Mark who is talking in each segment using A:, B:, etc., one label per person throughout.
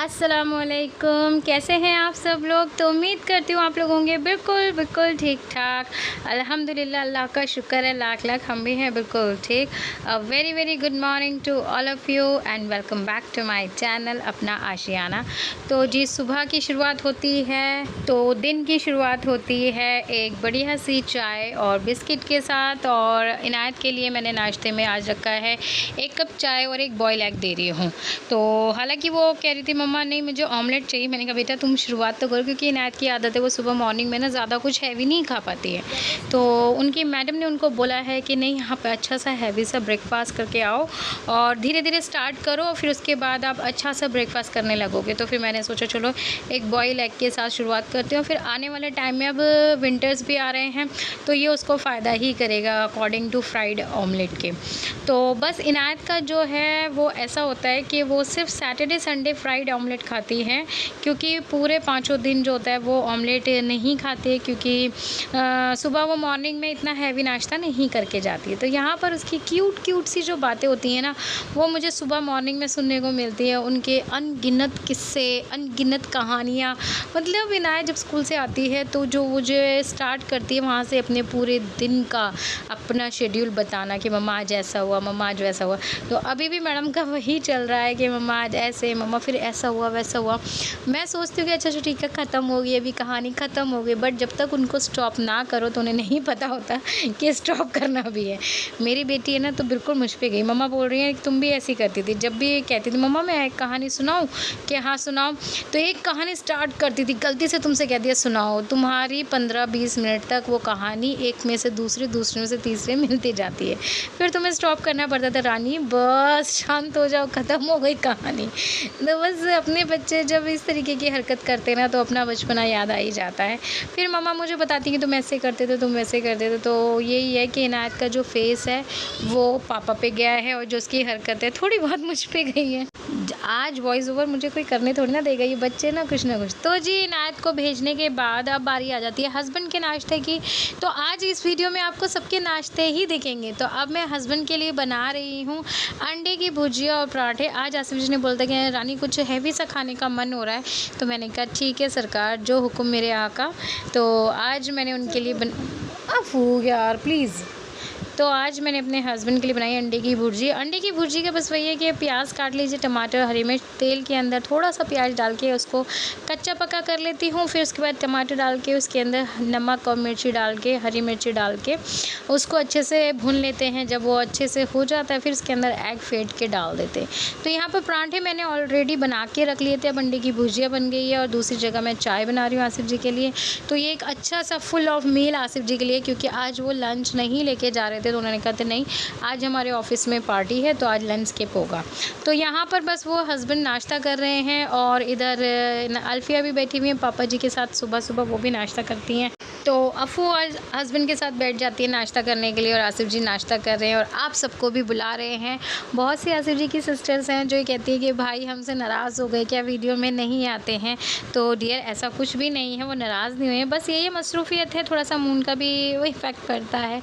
A: अस्सलामुअलैकुम, कैसे हैं आप सब लोग। तो उम्मीद करती हूँ आप लोग होंगे बिल्कुल बिल्कुल ठीक ठाक। अल्हम्दुलिल्लाह, अल्लाह का शुक्र है, लाख लाख हम भी हैं बिल्कुल ठीक। A very very good morning to all of you and welcome back to my channel Apna Aashiyana. तो जी, सुबह की शुरुआत होती है, तो दिन की शुरुआत होती है एक बढ़िया सी चाय और बिस्किट के साथ। और इनायत के लिए मैंने नाश्ते में आज रखा है 1 कप चाय और 1 बॉयल एग दे रही हूँ। तो हालांकि वो कह रही थी मम्मा नहीं मुझे ऑमलेट चाहिए। मैंने कहा बेटा तुम शुरुआत तो करो, क्योंकि इनायत की आदत है वो सुबह मॉर्निंग में ना ज़्यादा कुछ हैवी नहीं खा पाती है। तो उनकी मैडम ने उनको बोला है कि नहीं, यहाँ पे अच्छा सा हैवी सा ब्रेकफास्ट करके आओ और धीरे धीरे स्टार्ट करो, और फिर उसके बाद आप अच्छा सा ब्रेकफास्ट करने लगोगे। तो फिर मैंने सोचा चलो एक बॉयल एग के साथ शुरुआत करती हूँ। फिर आने वाले टाइम में अब विंटर्स भी आ रहे हैं तो ये उसको फ़ायदा ही करेगा अकॉर्डिंग टू फ्राइड ऑमलेट के। तो बस इनायत का जो है वो ऐसा होता है कि वो सिर्फ सैटरडे संडे फ्राइड ऑमलेट खाती हैं, क्योंकि पूरे 5 दिन जो होता है वो ऑमलेट नहीं खाते, क्योंकि सुबह वो मॉर्निंग में इतना हैवी नाश्ता नहीं करके जाती है। तो यहाँ पर उसकी क्यूट क्यूट सी जो बातें होती हैं ना, वो मुझे सुबह मॉर्निंग में सुनने को मिलती है। उनके अनगिनत किस्से, अनगिनत कहानियाँ। मतलब इनायत जब स्कूल से आती है तो जो मुझे स्टार्ट करती है वहाँ से अपने पूरे दिन का अपना शेड्यूल बताना कि मम्मा आज ऐसा हुआ, मम्मा आज वैसा हुआ। तो अभी भी मैडम का वही चल रहा है कि मम्मा आज ऐसे, मम्मा फिर ऐसा हुआ वैसा हुआ। मैं सोचती हूँ कि अच्छा ठीक है, ख़त्म हो गई अभी कहानी ख़त्म हो गई, बट जब तक उनको स्टॉप ना करो तो उन्हें नहीं पता होता कि स्टॉप करना भी है। मेरी बेटी है ना तो बिल्कुल मुझ पे गई। मम्मा बोल रही है कि तुम भी ऐसी करती थी, जब भी कहती थी मम्मा मैं एक कहानी सुनाऊँ कि हाँ सुनाओ, तो एक कहानी स्टार्ट करती थी, गलती से तुमसे कह दिया सुनाओ, तुम्हारी 15-20 मिनट तक वो कहानी एक में से दूसरे, दूसरे में से तीसरे मिलती जाती है। फिर तुम्हें स्टॉप करना पड़ता था, रानी बस शांत हो जाओ, ख़त्म हो गई कहानी। तो बस अपने बच्चे जब इस तरीके की हरकत करते ना तो अपना बचपना याद आ ही जाता है। फिर मम्मा मुझे बताती कि तुम ऐसे करते थे, तुम वैसे करते थे। तो यही है कि इनायत का जो फेस है वो पापा पे गया है, और जो उसकी हरकत है थोड़ी बहुत मुझ पे गई है। आज वॉइस ओवर मुझे कोई करने थोड़ी ना देगा, ये बच्चे ना कुछ। तो जी, इनायत को भेजने के बाद अब बारी आ जाती है हस्बैंड के नाश्ते की। तो आज इस वीडियो में आपको सबके नाश्ते ही दिखेंगे। तो अब मैं हस्बैंड के लिए बना रही हूँ अंडे की भुजिया और पराठे। आज आसिफ जी ने बोलता कि रानी कुछ हैवी सा खाने का मन हो रहा है, तो मैंने कहा ठीक है सरकार, जो हुक्म मेरे आका। तो आज मैंने उनके लिए अफू यार प्लीज़। तो आज मैंने अपने हस्बैंड के लिए बनाई अंडे की भुर्जी। अंडे की भुर्जी का बस वही है कि प्याज काट लीजिए, टमाटर, हरी मिर्च, तेल के अंदर थोड़ा सा प्याज डाल के उसको कच्चा पक्का कर लेती हूँ। फिर उसके बाद टमाटर डाल के उसके अंदर नमक और मिर्ची डाल के, हरी मिर्ची डाल के उसको अच्छे से भून लेते हैं। जब वो अच्छे से हो जाता है फिर उसके अंदर एग फेंट के डाल देते हैं। तो यहाँ पर पराठे मैंने ऑलरेडी बना के रख लिए थे, अब अंडे की भुजिया बन गई है और दूसरी जगह मैं चाय बना रही हूँ आसिफ जी के लिए। तो ये एक अच्छा सा फुल ऑफ मील आसिफ जी के लिए, क्योंकि आज वो लंच नहीं लेके जा रहे थे। तो उन्होंने कहा था नहीं आज हमारे ऑफिस में पार्टी है तो आज लंच स्किप होगा। तो यहाँ पर बस वो हस्बैंड नाश्ता कर रहे हैं और इधर अल्फिया भी बैठी हुई है पापा जी के साथ। सुबह सुबह वो भी नाश्ता करती हैं। तो अफू आज हस्बैंड के साथ बैठ जाती है नाश्ता करने के लिए, और आसिफ जी नाश्ता कर रहे हैं और आप सबको भी बुला रहे हैं। बहुत सी आसिफ जी की सिस्टर्स हैं जो ये कहती है कि भाई हमसे नाराज़ हो गए क्या, वीडियो में नहीं आते हैं। तो डियर ऐसा कुछ भी नहीं है, वो नाराज़ नहीं हुए, बस यही मसरूफ़ियत है, थोड़ा सा मून का भी वो इफ़ेक्ट पड़ता है।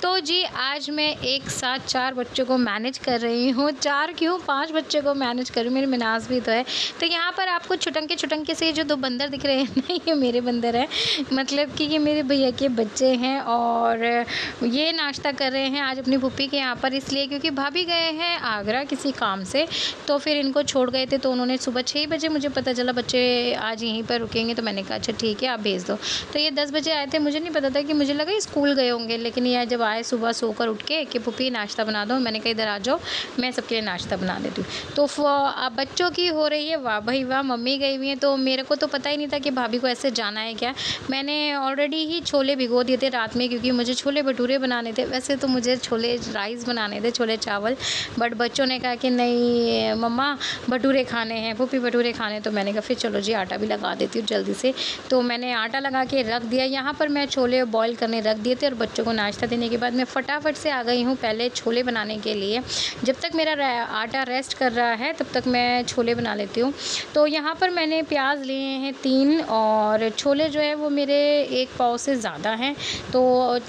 A: तो जी आज मैं एक साथ 4 बच्चों को मैनेज कर रही हूँ। 4 क्यों, 5 बच्चों को मैनेज कर रही हूँ, मेरी मिनाज भी तो है। तो यहाँ पर आपको छुटंके से जो 2 बंदर दिख रहे हैं नहीं, ये मेरे बंदर हैं, मतलब कि ये मेरे भैया के बच्चे हैं। और ये नाश्ता कर रहे हैं आज अपनी फूफी के यहाँ पर, इसलिए क्योंकि भाभी गए हैं आगरा किसी काम से, तो फिर इनको छोड़ गए थे। तो उन्होंने सुबह 6 बजे मुझे पता चला बच्चे आज यहीं पर रुकेंगे, तो मैंने कहा अच्छा ठीक है आप भेज दो। तो ये 10 बजे आए थे, मुझे नहीं पता था कि, मुझे लगा स्कूल गए होंगे, लेकिन ये जब आए सुबह सोकर उठ के कि फूफी नाश्ता बना दो, मैंने कहा इधर आ जाओ मैं सबके लिए नाश्ता बना देती हूँ। तो बच्चों की हो रही है वाह भाई वाह, मम्मी गई हुई हैं। तो मेरे को तो पता ही नहीं था कि भाभी को ऐसे जाना है क्या। मैंने ऑलरेडी ही छोले भिगो दिए थे रात में, क्योंकि मुझे छोले भटूरे बनाने थे। वैसे तो मुझे छोले राइस बनाने थे, छोले चावल, बट बच्चों ने कहा कि नहीं मम्मा भटूरे खाने हैं, फूफी भटूरे खाने। तो मैंने कहा फिर चलो जी आटा भी लगा देती हूँ जल्दी से। तो मैंने आटा लगा के रख दिया। यहाँ पर मैं छोले बॉईल करने रख दिए थे और बच्चों को नाश्ता देने के बाद मैं फटाफट से आ गई हूँ पहले छोले बनाने के लिए। जब तक मेरा आटा रेस्ट कर रहा है तब तक मैं छोले बना लेती हूँ। तो यहाँ पर मैंने प्याज लिए हैं 3 और छोले जो है वो मेरे 1 पाव से ज़्यादा हैं। तो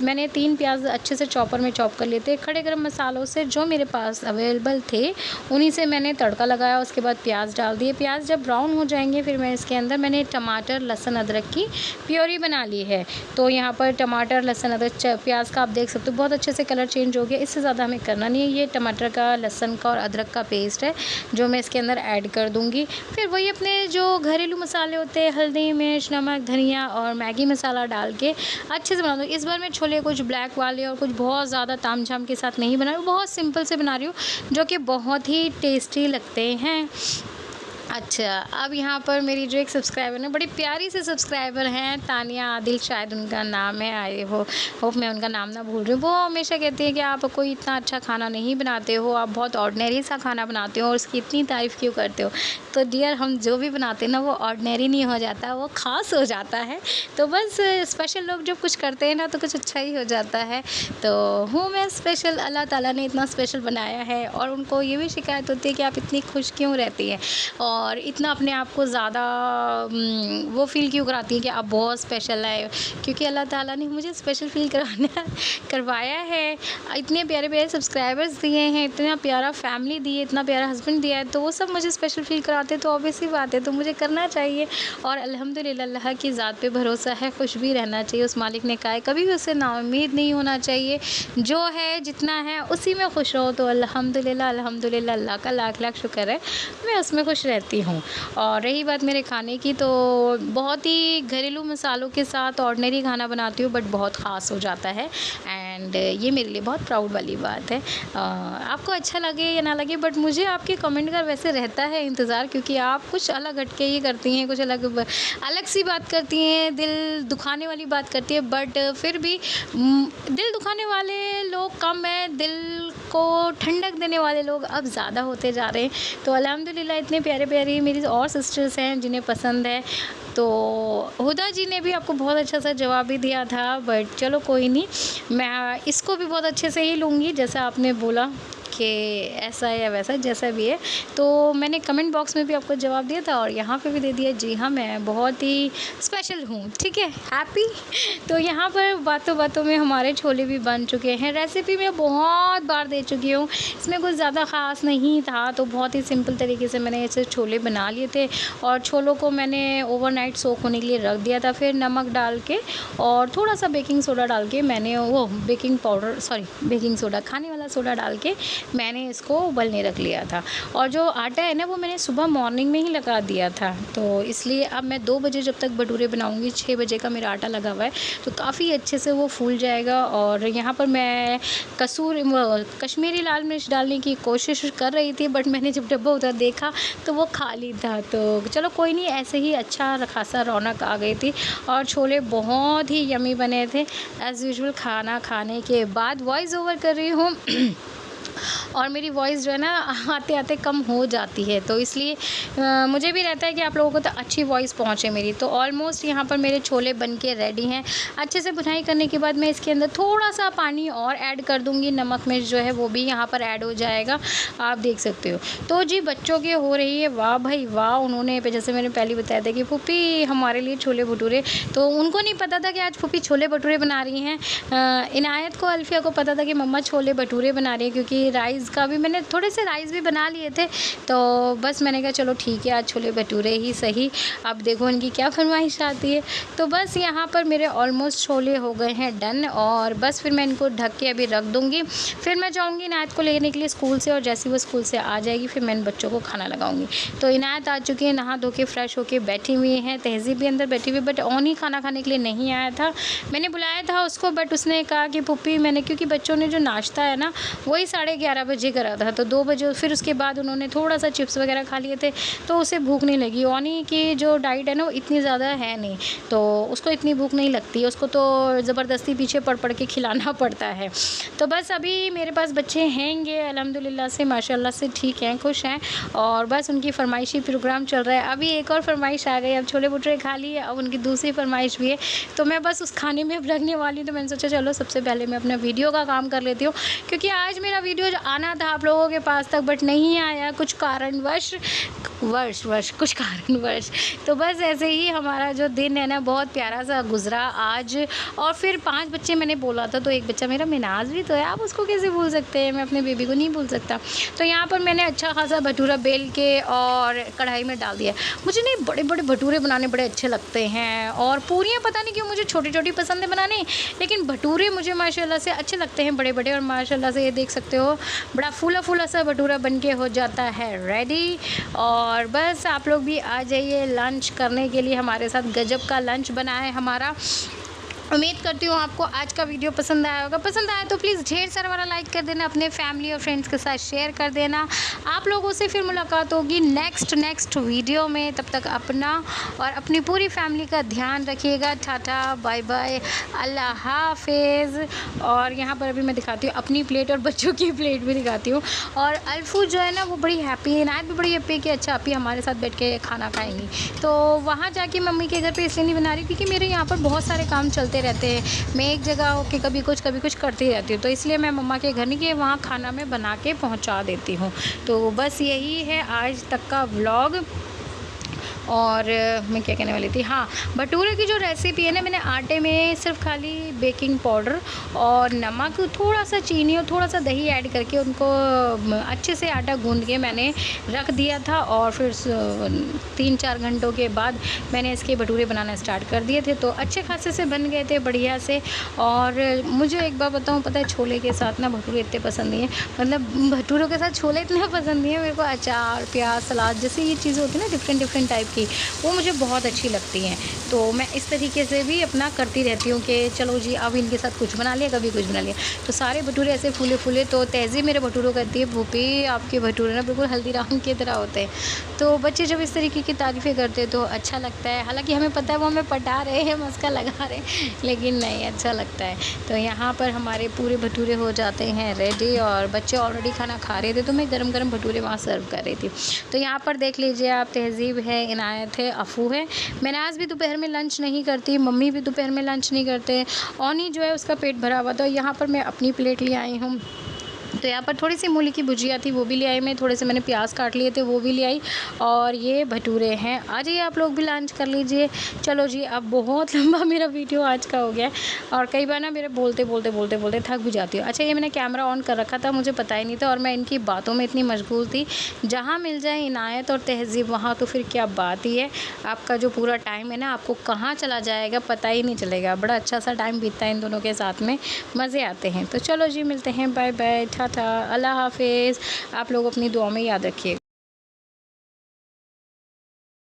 A: मैंने 3 प्याज अच्छे से चॉपर में चॉप कर लिए थे। खड़े गरम मसालों से जो मेरे पास अवेलेबल थे उन्हीं से मैंने तड़का लगाया। उसके बाद प्याज डाल दिए। प्याज जब ब्राउन हो जाएंगे फिर मैं इसके अंदर मैंने टमाटर, लहसुन, अदरक की प्योरी बना ली है। तो यहाँ पर टमाटर, लहसुन, अदरक, प्याज का आप देख सकते हो बहुत अच्छे से कलर चेंज हो गया। इससे ज़्यादा हमें करना नहीं है। ये टमाटर का, लहसुन का और अदरक का पेस्ट है जो मैं इसके अंदर ऐड कर दूँगी। फिर वही अपने जो घरेलू मसाले होते हैं, हल्दी, मिर्च, नमक, धनिया और मैगी मसाला डाल के अच्छे से बना दूँ। इस बार मैं छोले कुछ ब्लैक वाले और कुछ बहुत ज़्यादा तामझाम के साथ नहीं बना रही हूँ, बहुत सिंपल से बना रही हूँ जो कि बहुत ही टेस्टी लगते हैं। अच्छा, अब यहाँ पर मेरी जो एक सब्सक्राइबर है, बड़ी प्यारी से सब्सक्राइबर हैं, तानिया आदिल शायद उनका नाम है। आई होप मैं उनका नाम ना भूल रही हूँ। वो हमेशा कहती है कि आप कोई इतना अच्छा खाना नहीं बनाते हो, आप बहुत ऑर्डिनरी सा खाना बनाते हो और उसकी इतनी तारीफ़ क्यों करते हो। तो डियर, हम जो भी बनाते हैं ना वो ऑर्डिनरी नहीं हो जाता, वो ख़ास हो जाता है। तो बस स्पेशल लोग जब कुछ करते हैं ना तो कुछ अच्छा ही हो जाता है। तो हूँ मैं स्पेशल, अल्लाह ताला ने इतना स्पेशल बनाया है। और उनको ये भी शिकायत होती है कि आप इतनी खुश क्यों रहती हैं और इतना अपने आप को ज़्यादा वो फ़ील क्यों कराती है कि आप बहुत स्पेशल है। क्योंकि अल्लाह ताला ने मुझे स्पेशल फ़ील करवाया है। इतने प्यारे प्यारे सब्सक्राइबर्स दिए हैं, इतना प्यारा फैमिली दी है, इतना प्यारा हस्बैंड दिया है, तो वो सब मुझे स्पेशल फ़ील कराते हैं। तो ऑब्वियस ही बात है, तो मुझे करना चाहिए। और अल्हम्दुलिल्लाह अल्लाह की ज़ात पे भरोसा है, खुश भी रहना चाहिए। उस मालिक ने कहा है कभी भी उससे नाउम्मीद नहीं होना चाहिए। जो है जितना है उसी में खुश रहो। तो अल्हम्दुलिल्लाह अल्हम्दुलिल्लाह, अल्लाह का लाख लाख शुक्र है, मैं उसमें खुश रहती हूँ। और रही बात मेरे खाने की, तो बहुत ही घरेलू मसालों के साथ ऑर्डिनरी खाना बनाती हूँ बट बहुत ख़ास हो जाता है। एंड ये मेरे लिए बहुत प्राउड वाली बात है। आपको अच्छा लगे या ना लगे, बट मुझे आपके कमेंट का वैसे रहता है इंतज़ार, क्योंकि आप कुछ अलग हटके ही करती हैं, कुछ अलग सी बात करती हैं, दिल दुखाने वाली बात करती है। बट फिर भी दिल दुखाने वाले लोग कम हैं, दिल को ठंडक देने वाले लोग अब ज़्यादा होते जा रहे हैं। तो अल्हम्दुलिल्लाह इतने प्यारे प्यारे मेरी और सिस्टर्स हैं जिन्हें पसंद है। तो हुदा जी ने भी आपको बहुत अच्छा सा जवाब भी दिया था, बट चलो कोई नहीं, मैं इसको भी बहुत अच्छे से ही लूँगी जैसा आपने बोला कि ऐसा या वैसा जैसा भी है। तो मैंने कमेंट बॉक्स में भी आपको जवाब दिया था और यहाँ पे भी दे दिया। जी हाँ, मैं बहुत ही स्पेशल हूँ, ठीक है, हैप्पी। तो यहाँ पर बातों बातों में हमारे छोले भी बन चुके हैं। रेसिपी मैं बहुत बार दे चुकी हूँ, इसमें कुछ ज़्यादा ख़ास नहीं था। तो बहुत ही सिंपल तरीके से मैंने ऐसे छोले बना लिए थे और छोलों को मैंने ओवरनाइट सोक होने के लिए रख दिया था। फिर नमक डाल के और थोड़ा सा बेकिंग सोडा डाल के मैंने बेकिंग सोडा, खाने वाला सोडा डाल के मैंने इसको उबलने रख लिया था। और जो आटा है ना वो मैंने सुबह मॉर्निंग में ही लगा दिया था। तो इसलिए अब मैं 2 बजे जब तक भटूरे बनाऊंगी, 6 बजे का मेरा आटा लगा हुआ है, तो काफ़ी अच्छे से वो फूल जाएगा। और यहाँ पर मैं कश्मीरी लाल मिर्च डालने की कोशिश कर रही थी, बट मैंने जब डब्बा उधर देखा तो वो खाली था। तो चलो कोई नहीं, ऐसे ही अच्छा खासा रौनक आ गई थी। और छोले बहुत ही यमी बने थे। एज़ यूजुअल खाना खाने के बाद वॉइस ओवर कर रही हूँ और मेरी वॉइस जो है ना आते आते कम हो जाती है। तो इसलिए मुझे भी रहता है कि आप लोगों को तो अच्छी वॉइस पहुँचे मेरी। तो ऑलमोस्ट यहाँ पर मेरे छोले बन के रेडी हैं। अच्छे से भुनाई करने के बाद मैं इसके अंदर थोड़ा सा पानी और ऐड कर दूँगी। नमक मिर्च जो है वो भी यहाँ पर ऐड हो जाएगा, आप देख सकते हो। तो जी बच्चों की हो रही है वाह भाई वाह। उन्होंने जैसे मैंने पहले बताया था कि फूफी हमारे लिए छोले भटूरे, तो उनको नहीं पता था कि आज फूफी छोले भटूरे बना रही हैं। इनायत को, अल्फिया को पता था कि मम्मा छोले भटूरे बना रही है, क्योंकि राइस का भी मैंने थोड़े से राइस भी बना लिए थे। तो बस मैंने कहा चलो ठीक है, आज छोले भटूरे ही सही। अब देखो उनकी क्या फरमाइश आती है। तो बस यहाँ पर मेरे ऑलमोस्ट छोले हो गए हैं डन। और बस फिर मैं इनको ढक के अभी रख दूँगी। फिर मैं जाऊँगी इनायत को लेने के लिए स्कूल से, और जैसे वो स्कूल से आ जाएगी फिर मैं इन बच्चों को खाना लगाऊँगी। तो इनायत आ चुकी है, नहा धो के फ्रेश होके बैठी हुई हैं। तहज़ीब भी अंदर बैठी हुई, बट ओन ही खाना खाने के लिए नहीं आया था। मैंने बुलाया था उसको, बट उसने कहा कि पुप्पी मैंने, क्योंकि बच्चों ने जो नाश्ता है ना वही 11:30 बजे करा था, तो 2 बजे फिर उसके बाद उन्होंने थोड़ा-सा चिप्स वगैरह खा लिए थे, तो उसे भूख नहीं लगी। ओनी की जो डाइट है ना वो इतनी ज़्यादा है नहीं, तो उसको इतनी भूख नहीं लगती, उसको तो ज़बरदस्ती पीछे पड़ के खिलाना पड़ता है। तो बस अभी मेरे पास बच्चे हैंगे अल्हम्दुलिल्लाह से, माशाल्लाह से ठीक हैं, खुश हैं, और बस उनकी फरमाइशी प्रोग्राम चल रहा है। अभी एक और फरमाइश आ गई, अब छोले भटूरे खा लिए, अब उनकी दूसरी फरमाइश भी है, तो मैं बस उस खाने में अब लगने वाली हूँ। तो मैंने सोचा चलो सबसे पहले मैं अपना वीडियो का काम कर लेती हूँ, क्योंकि आज मेरा वीडियो जो आना था आप लोगों के पास तक, बट नहीं आया कुछ कारणवश, कुछ कारणवश। तो बस ऐसे ही हमारा जो दिन है ना बहुत प्यारा सा गुजरा आज। और फिर 5 बच्चे मैंने बोला था, तो एक बच्चा मेरा मिनाज भी तो है, आप उसको कैसे भूल सकते हैं, मैं अपने बेबी को नहीं भूल सकता। तो यहाँ पर मैंने अच्छा खासा भटूरा बेल के और कढ़ाई में डाल दिया। मुझे नहीं बड़े बड़े भटूरे बनाने बड़े अच्छे लगते हैं, और पूरियाँ पता नहीं क्यों मुझे छोटी छोटी पसंद है बनाने, लेकिन भटूरे मुझे माशाल्लाह से अच्छे लगते हैं बड़े बड़े। और माशाल्लाह से ये देख सकते हो बड़ा फूला फूला सा भटूरा बन के हो जाता है रेडी। और बस आप लोग भी आ जाइए लंच करने के लिए, हमारे साथ गजब का लंच बना है हमारा। उम्मीद करती हूँ आपको आज का वीडियो पसंद आया होगा। पसंद आया तो प्लीज़ ढेर सारा वाला लाइक कर देना, अपने फैमिली और फ्रेंड्स के साथ शेयर कर देना। आप लोगों से फिर मुलाकात होगी नेक्स्ट वीडियो में। तब तक अपना और अपनी पूरी फैमिली का ध्यान रखिएगा। टाटा बाय बाय, अल्लाह हाफिज़। और यहाँ पर अभी मैं दिखाती हूँ अपनी प्लेट और बच्चों की प्लेट भी दिखाती हूँ। और अल्फू जो है ना वो बड़ी हैप्पी है, नायत भी बड़ी हैप्पी है कि अच्छा आप ही हमारे साथ बैठ के खाना खाएंगी। तो वहाँ जाके मम्मी के घर पर इसलिए नहीं बना रही क्योंकि मेरे यहाँ पर बहुत सारे काम चलते रहते हैं, मैं एक जगह होके कभी कुछ करती रहती हूँ, तो इसलिए मैं मम्मा के घर नहीं कि वहाँ खाना मैं बना के पहुँचा देती हूँ। तो बस यही है आज तक का व्लॉग। और मैं क्या कहने वाली थी, हाँ, भटूरे की जो रेसिपी है ना, मैंने आटे में सिर्फ खाली बेकिंग पाउडर और नमक, थोड़ा सा चीनी और थोड़ा सा दही ऐड करके उनको अच्छे से आटा गूंद के मैंने रख दिया था। और फिर 3-4 घंटों के बाद मैंने इसके भटूरे बनाना स्टार्ट कर दिए थे, तो अच्छे खासे से बन गए थे बढ़िया से। और मुझे एक बार बताऊँ, पता है छोले के साथ ना भटूरे इतने पसंद नहीं है, मतलब भटूरों के साथ छोले इतने पसंद नहीं है मेरे को। अचार, प्याज, सलाद जैसे ये चीज़ें होती है ना डिफरेंट टाइप की, वो मुझे बहुत अच्छी लगती हैं। तो मैं इस तरीके से भी अपना करती रहती हूँ कि चलो जी अब इनके साथ कुछ बना लिया, कभी कुछ बना लिया। तो सारे भटूरे ऐसे फूले फूले, तो तहज़ीब मेरे भटूरों कहती है भूपी आपके भटूरे ना बिल्कुल हल्दीराम की तरह होते हैं। तो बच्चे जब इस तरीके की तारीफ़ें करते हैं तो अच्छा लगता है। हालाँकि हमें पता है वो हमें पटा रहे हैं, मस्का लगा रहे हैं, लेकिन नहीं, अच्छा लगता है। तो यहाँ पर हमारे पूरे भटूरे हो जाते हैं रेडी, और बच्चे ऑलरेडी खाना खा रहे थे, तो मैं गरम गरम भटूरे वहाँ सर्व कर रही थी। तो यहाँ पर देख लीजिए आप, तहज़ीब है, इनायत है, अफ़ू है। मिनाज भी दोपहर में लंच नहीं करती, मम्मी भी दोपहर में लंच नहीं करते। ओनी जो है उसका पेट भरा हुआ था। यहाँ पर मैं अपनी प्लेट ले आई हूँ, तो यहाँ पर थोड़ी सी मूली की भुजिया थी, वो भी ले आई मैं, थोड़े से मैंने प्याज काट लिए थे, वो भी ले आई। और ये भटूरे हैं। आ जाइए आप लोग भी लंच कर लीजिए। चलो जी, अब बहुत लंबा मेरा वीडियो आज का हो गया, और कई बार ना मेरे बोलते थक भी जाती हूँ। अच्छा, ये मैंने कैमरा ऑन कर रखा था, मुझे पता ही नहीं था, और मैं इनकी बातों में इतनी मशगूल थी। जहाँ मिल जाए इनायत और तहज़ीब वहाँ तो फिर क्या बात ही है। आपका जो पूरा टाइम है ना, आपको कहाँ चला जाएगा पता ही नहीं चलेगा। बड़ा अच्छा सा टाइम बीतता है इन दोनों के साथ में, मज़े आते हैं। तो चलो जी, मिलते हैं, बाय बाय, टाटा, अल्लाह हाफिज़। आप लोग अपनी दुआ में याद रखिएगा।